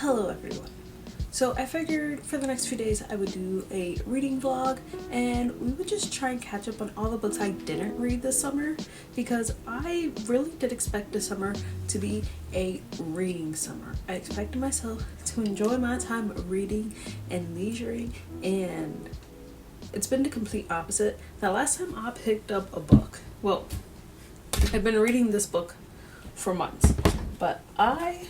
Hello everyone. So I figured for the next few days I would do a reading vlog and we would just try and catch up on all the books I didn't read this summer, because I really did expect this summer to be a reading summer. I expected myself to enjoy my time reading and leisuring, and it's been the complete opposite. The last time I picked up a book, well, I've been reading this book for months, but I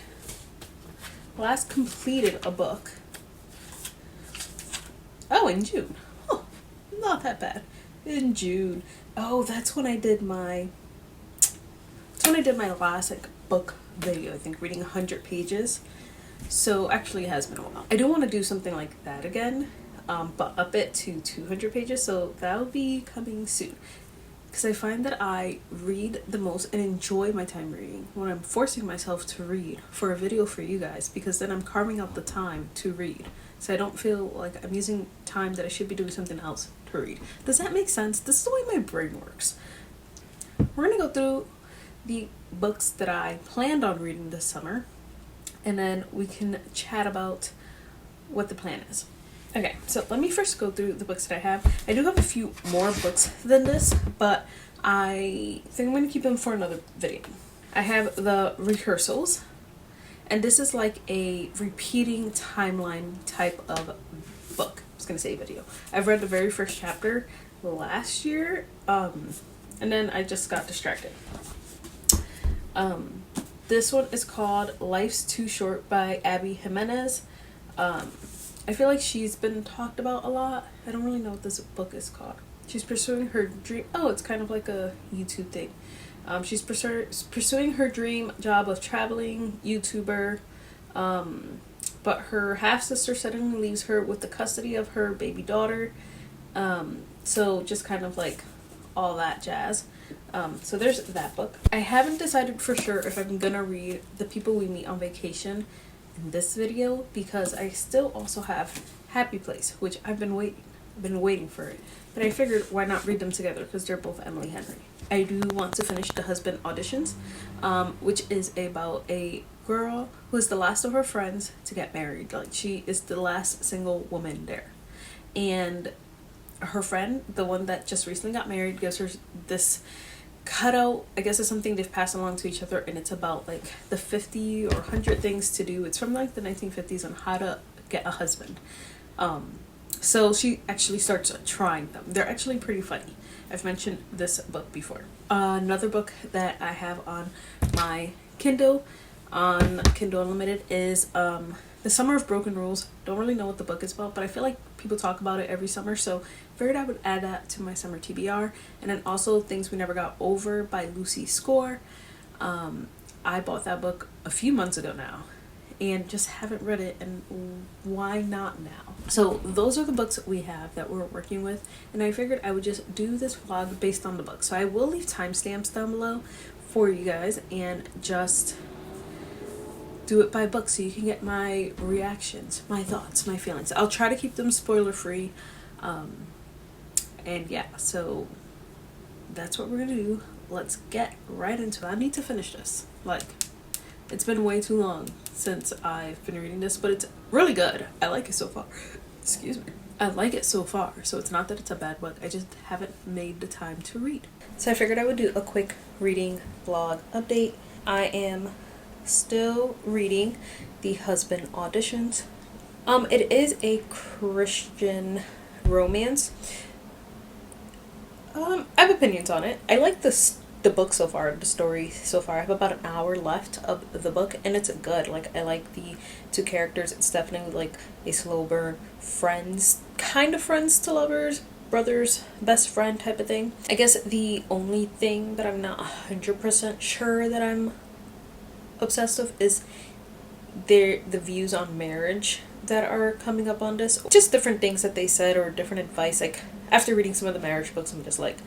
last completed a book in June. Oh, not that bad. In June. Oh, that's when I did my last book video, I think, reading 100 pages. So actually it has been a while. I do want to do something like that again, but up it to 200 pages, so that'll be coming soon. Because I find that I read the most and enjoy my time reading when I'm forcing myself to read for a video for you guys, because then I'm carving out the time to read. So I don't feel like I'm using time that I should be doing something else to read. Does that make sense? This is the way my brain works. We're going to go through the books that I planned on reading this summer, and then we can chat about what the plan is. Okay, so let me first go through the books that I have. I do have a few more books than this, but I think I'm going to keep them for another video. I have the Rehearsals, and this is like a repeating timeline type of book. I was going to say video. I've read the very first chapter last year, and then I just got distracted. This one is called Life's Too Short by Abby Jimenez. I feel like she's been talked about a lot. I don't really know what this book is called. She's pursuing her dream. Oh, it's kind of like a YouTube thing. She's pursuing her dream job of traveling YouTuber, but her half-sister suddenly leaves her with the custody of her baby daughter. So just kind of like all that jazz. So there's that book. I haven't decided for sure if I'm gonna read The People We Meet on Vacation in this video, because I still also have Happy Place, which I've been waiting for it, but I figured why not read them together, because they're both Emily Henry. I do want to finish The Husband Auditions, which is about a girl who is the last of her friends to get married. Like, she is the last single woman there, and her friend, the one that just recently got married, gives her this cutout. I guess it's something they've passed along to each other, and it's about like the 50 or 100 things to do. It's from like the 1950s on how to get a husband. So she actually starts trying them. They're actually pretty funny. I've mentioned this book before. Another book that I have on my Kindle, on Kindle Unlimited, is The Summer of Broken Rules. Don't really know what the book is about, but I feel like people talk about it every summer, so figured I would add that to my summer TBR. And then also Things We Never Got Over by Lucy Score. I bought that book a few months ago now and just haven't read it, and why not now? So those are the books that we have that we're working with, and I figured I would just do this vlog based on the book. So I will leave timestamps down below for you guys and just do it by book so you can get my reactions, my thoughts, my feelings. I'll try to keep them spoiler free. And yeah, so that's what we're gonna do. Let's get right into it. I need to finish this. Like, it's been way too long since I've been reading this, but it's really good. I like it so far. Excuse me. I like it so far, so it's not that it's a bad book. I just haven't made the time to read. So I figured I would do a quick reading vlog update. I am still reading The Husband Auditions. It is a Christian romance. I have opinions on it. I like the book so far, the story so far. I have about an hour left of the book, and it's good. Like, I like the two characters. It's definitely like a slow burn, friends to lovers, brothers, best friend type of thing. I guess the only thing that I'm not 100% sure that I'm obsessed with is the views on marriage that are coming up on this. Just different things that they said, or different advice. Like, after reading some of the marriage books, I'm just like,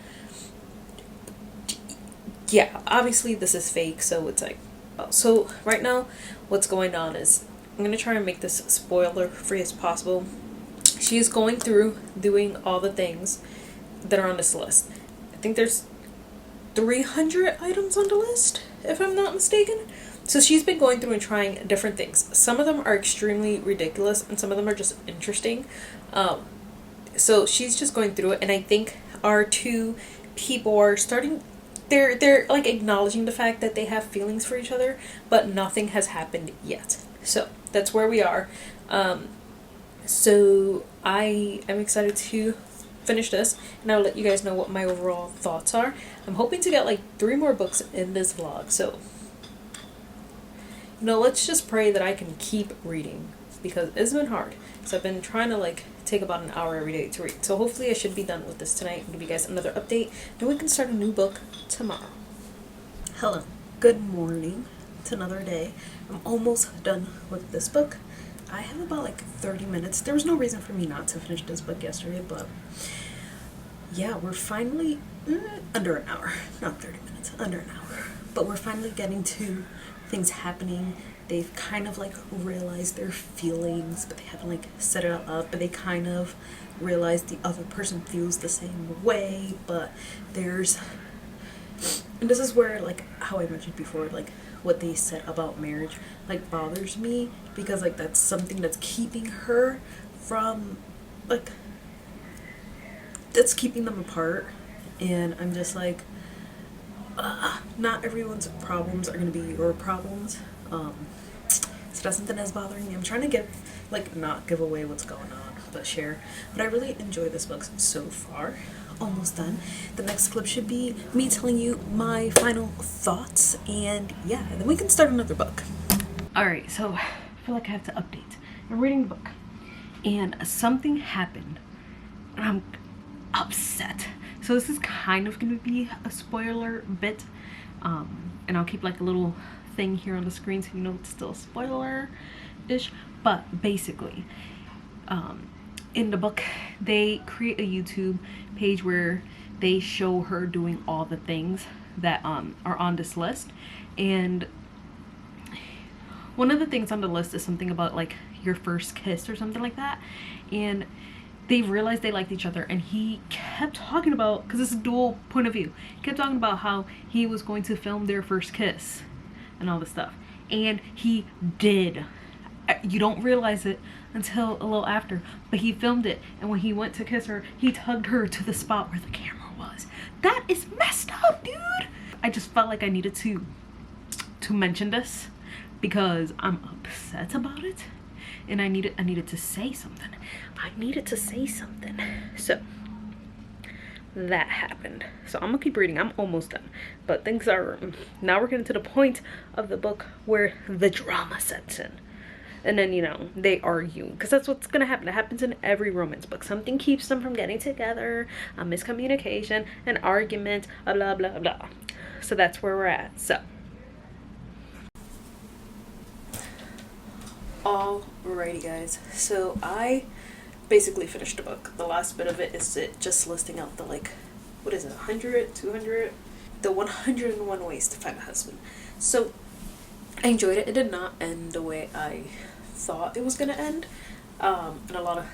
yeah, obviously this is fake, so it's like, oh. So right now what's going on is, I'm gonna try and make this spoiler free as possible. She is going through doing all the things that are on this list. I think there's 300 items on the list, if I'm not mistaken. So she's been going through and trying different things. Some of them are extremely ridiculous and some of them are just interesting. So she's just going through it, and I think our two people are starting, they're like acknowledging the fact that they have feelings for each other, but nothing has happened yet. So that's where we are. So I am excited to finish this, and I'll let you guys know what my overall thoughts are. I'm hoping to get like 3 more books in this vlog, so let's just pray that I can keep reading, because it's been hard. So I've been trying to like take about an hour every day to read. So hopefully I should be done with this tonight and give you guys another update, and we can start a new book tomorrow. Hello, good morning. It's another day. I'm almost done with this book. I have about like 30 minutes. There was no reason for me not to finish this book yesterday, but yeah, we're finally under an hour. Not 30 minutes, under an hour. But we're finally getting to things happening. They've kind of like realized their feelings, but they haven't like set it up, but they kind of realize the other person feels the same way, but there's, and this is where like how I mentioned before, like what they said about marriage like bothers me, because like that's something that's keeping her from, like, that's keeping them apart. And I'm just like, not everyone's problems are gonna be your problems. So that's something that's bothering me. I'm trying to not give away what's going on, but share. But I really enjoy this book so far. Almost done. The next clip should be me telling you my final thoughts, and yeah, then we can start another book. Alright, so I feel like I have to update. I'm reading the book, and something happened, and I'm upset. So this is kind of going to be a spoiler bit, and I'll keep like a little thing here on the screen so you know it's still a spoiler-ish. But basically, in the book, they create a YouTube page where they show her doing all the things that are on this list, and one of the things on the list is something about like your first kiss or something like that, and they realized they liked each other, and he kept talking about, because it's a dual point of view, he kept talking about how he was going to film their first kiss and all this stuff, and he did. You don't realize it until a little after, but he filmed it, and when he went to kiss her, he tugged her to the spot where the camera was. That is messed up, dude. I just felt like I needed to mention this because I'm upset about it, and I needed to say something. So that happened. So I'm gonna keep reading. I'm almost done, but things are, now we're getting to the point of the book where the drama sets in, and then they argue, because that's what's gonna happen. It happens in every romance book. Something keeps them from getting together, a miscommunication, an argument, a blah blah blah. So that's where we're at. So alrighty guys, so I basically finished the book. The last bit of it is it just listing out the, like, what is it, 100, 200, the 101 ways to find a husband. So I enjoyed it. It did not end the way I thought it was gonna end, and a lot of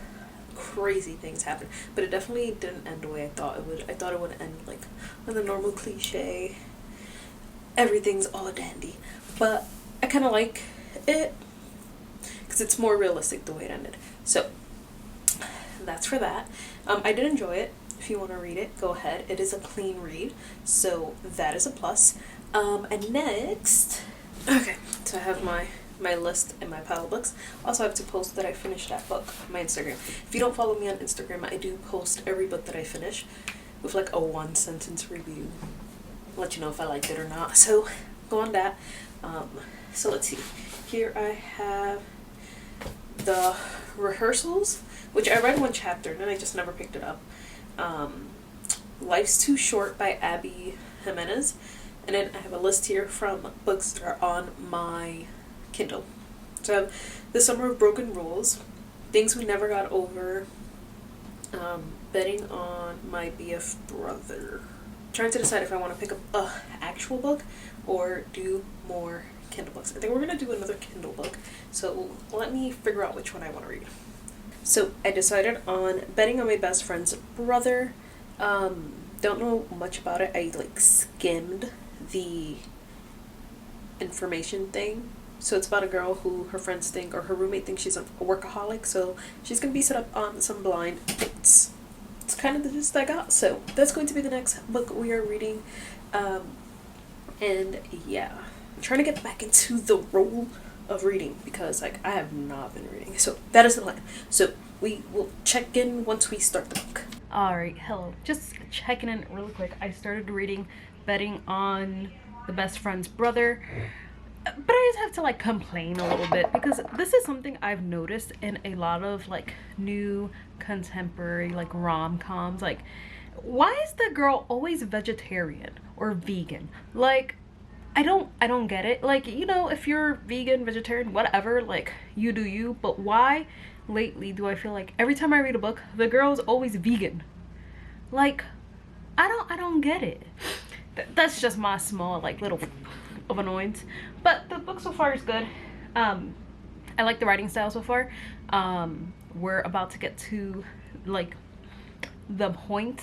crazy things happened, but it definitely didn't end the way I thought it would. I thought it would end like on the normal cliche, everything's all dandy, but I kind of like it because it's more realistic the way it ended. So that's for that. I did enjoy it. If you want to read it, go ahead. It is a clean read, so that is a plus. And next, okay, so I have my list and my pile of books. Also, I have to post that I finished that book on my Instagram. If you don't follow me on Instagram, I do post every book that I finish with like a 1-sentence review. Let you know if I liked it or not. So go on that. So let's see. Here I have the Rehearsals, which I read 1 chapter and then I just never picked it up. Life's Too Short by Abby Jimenez. And then I have a list here from books that are on my Kindle. So I have The Summer of Broken Rules, Things We Never Got Over, Betting on My BF Brother. Trying to decide if I want to pick up a actual book or do more Kindle books. I think we're going to do another Kindle book, so let me figure out which one I want to read. So I decided on Betting on My Best Friend's Brother. Don't know much about it. I like skimmed the information thing. So it's about a girl who her friends think, or her roommate thinks she's a workaholic, so she's going to be set up on some blind dates. It's kind of the gist I got, so that's going to be the next book we are reading. And yeah, I'm trying to get back into the role of reading because like I have not been reading, so that is the plan. So we will check in once we start the book. All right, hello, just checking in really quick. I started reading Betting on the Best Friend's Brother, but I just have to like complain a little bit because this is something I've noticed in a lot of like new contemporary like rom-coms. Like, why is the girl always vegetarian or vegan? Like, I don't get it. Like, you know, if you're vegan, vegetarian, whatever, like you do you, but why lately do I feel like every time I read a book the girl's always vegan? Like, I don't get it. That's just my small like little of annoyance, but the book so far is good. I like the writing style so far. We're about to get to like the point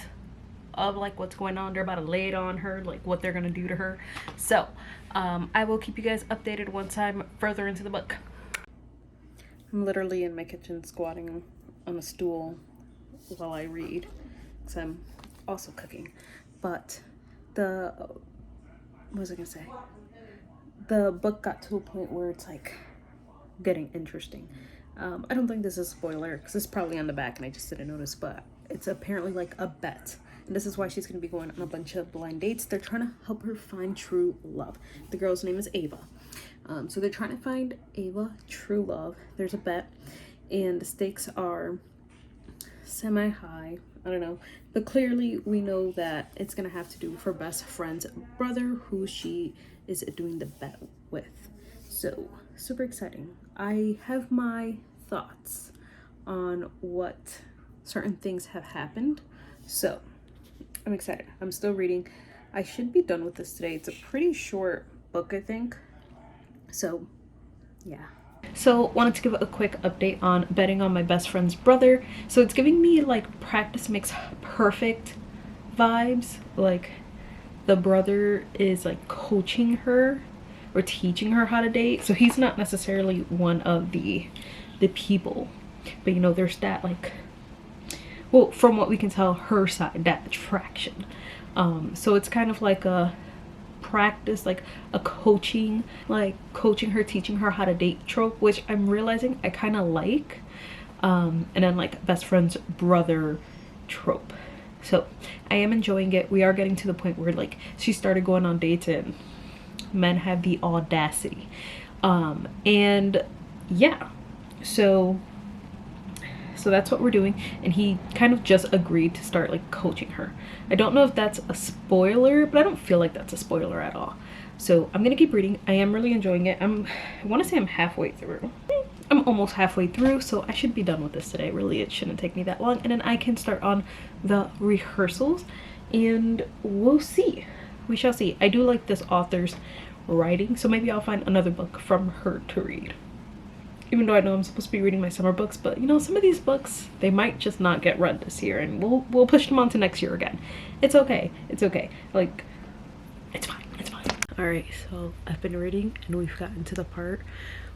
of like what's going on. They're about to lay it on her, like what they're gonna do to her. So I will keep you guys updated once I'm further into the book. I'm literally in my kitchen squatting on a stool while I read because I'm also cooking. But what was I gonna say? The book got to a point where it's like getting interesting. I don't think this is a spoiler because it's probably on the back and I just didn't notice, but it's apparently like a bet. And this is why she's going to be going on a bunch of blind dates. They're trying to help her find true love. The girl's name is Ava. So they're trying to find Ava true love. There's a bet and the stakes are semi-high. I don't know. But clearly we know that it's going to have to do with her best friend's brother who she is doing the bet with. So super exciting. I have my thoughts on what certain things have happened. So I'm excited. I'm still reading. I should be done with this today. It's a pretty short book, I think. So yeah. So wanted to give a quick update on Betting on My Best Friend's Brother. So it's giving me like practice makes perfect vibes. Like the brother is like coaching her or teaching her how to date. So he's not necessarily one of the people, but you know, there's that like, well, from what we can tell, her side, that attraction. So it's kind of like a practice, like a coaching, like coaching her, teaching her how to date trope, which I'm realizing I kind of like. And then like best friend's brother trope. So I am enjoying it. We are getting to the point where like she started going on dates and men have the audacity. And yeah, so that's what we're doing, and he kind of just agreed to start like coaching her. I don't know if that's a spoiler, but I don't feel like that's a spoiler at all. So I'm gonna keep reading. I am really enjoying it. I want to say I'm halfway through. I'm almost halfway through, so I should be done with this today. Really, it shouldn't take me that long, and then I can start on the rehearsals and we'll see. We shall see. I do like this author's writing, so maybe I'll find another book from her to read. Even though I know I'm supposed to be reading my summer books, but you know, some of these books, they might just not get read this year, and we'll push them on to next year again. It's okay. It's okay. Like, it's fine. It's fine. All right, so I've been reading, and we've gotten to the part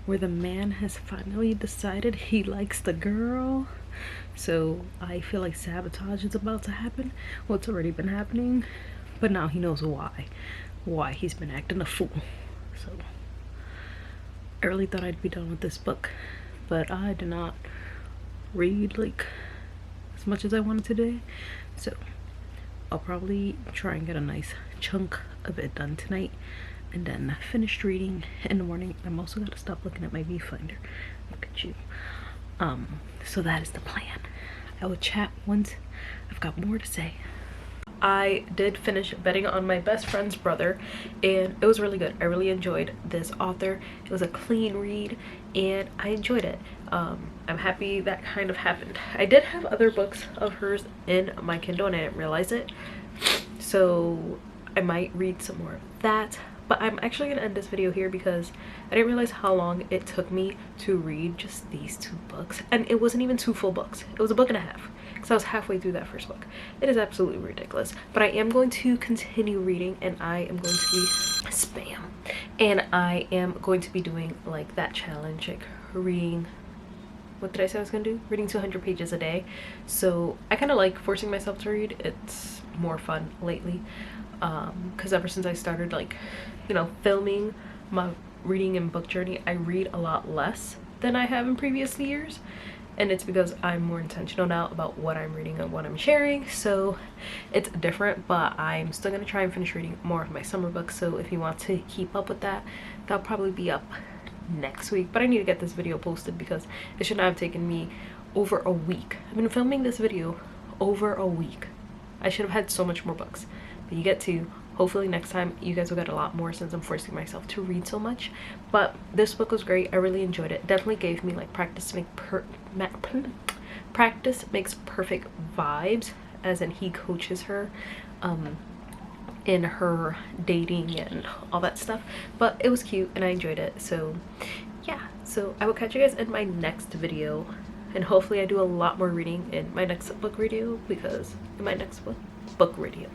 where the man has finally decided he likes the girl. So I feel like sabotage is about to happen. Well, it's already been happening, but now he knows why he's been acting a fool. So I really thought I'd be done with this book, but I did not read like as much as I wanted today. So I'll probably try and get a nice chunk of it done tonight and then finished reading in the morning. I'm also gonna stop looking at my viewfinder. Look at you. So that is the plan. I will chat once I've got more to say. I did finish Betting on My Best Friend's Brother, and it was really good. I really enjoyed this author. It was a clean read and I enjoyed it. I'm happy that kind of happened. I did have other books of hers in my Kindle and I didn't realize it, so I might read some more of that, But I'm actually gonna end this video here because I didn't realize how long it took me to read just these 2 books, and it wasn't even 2 full books. It was a book and a half because I was halfway through that first book. It is absolutely ridiculous, but I am going to continue reading, and I am going to be spam, and I am going to be doing like that challenge, like reading, what did I say I was gonna do? Reading 200 pages a day. So I kind of like forcing myself to read. It's more fun lately, because ever since I started, like, you know, filming my reading and book journey, I read a lot less than I have in previous years, and it's because I'm more intentional now about what I'm reading and what I'm sharing, so it's different. But I'm still gonna try and finish reading more of my summer books, so if you want to keep up with that, that'll probably be up next week. But I need to get this video posted because it should not have taken me over a week. I've been filming this video over a week. I should have had so much more books, but you get to. Hopefully next time you guys will get a lot more since I'm forcing myself to read so much. But this book was great. I really enjoyed it. Definitely gave me like practice makes perfect vibes, as in he coaches her in her dating and all that stuff. But it was cute and I enjoyed it. So yeah, so I will catch you guys in my next video, and hopefully I do a lot more reading in my next book video, because in my next book video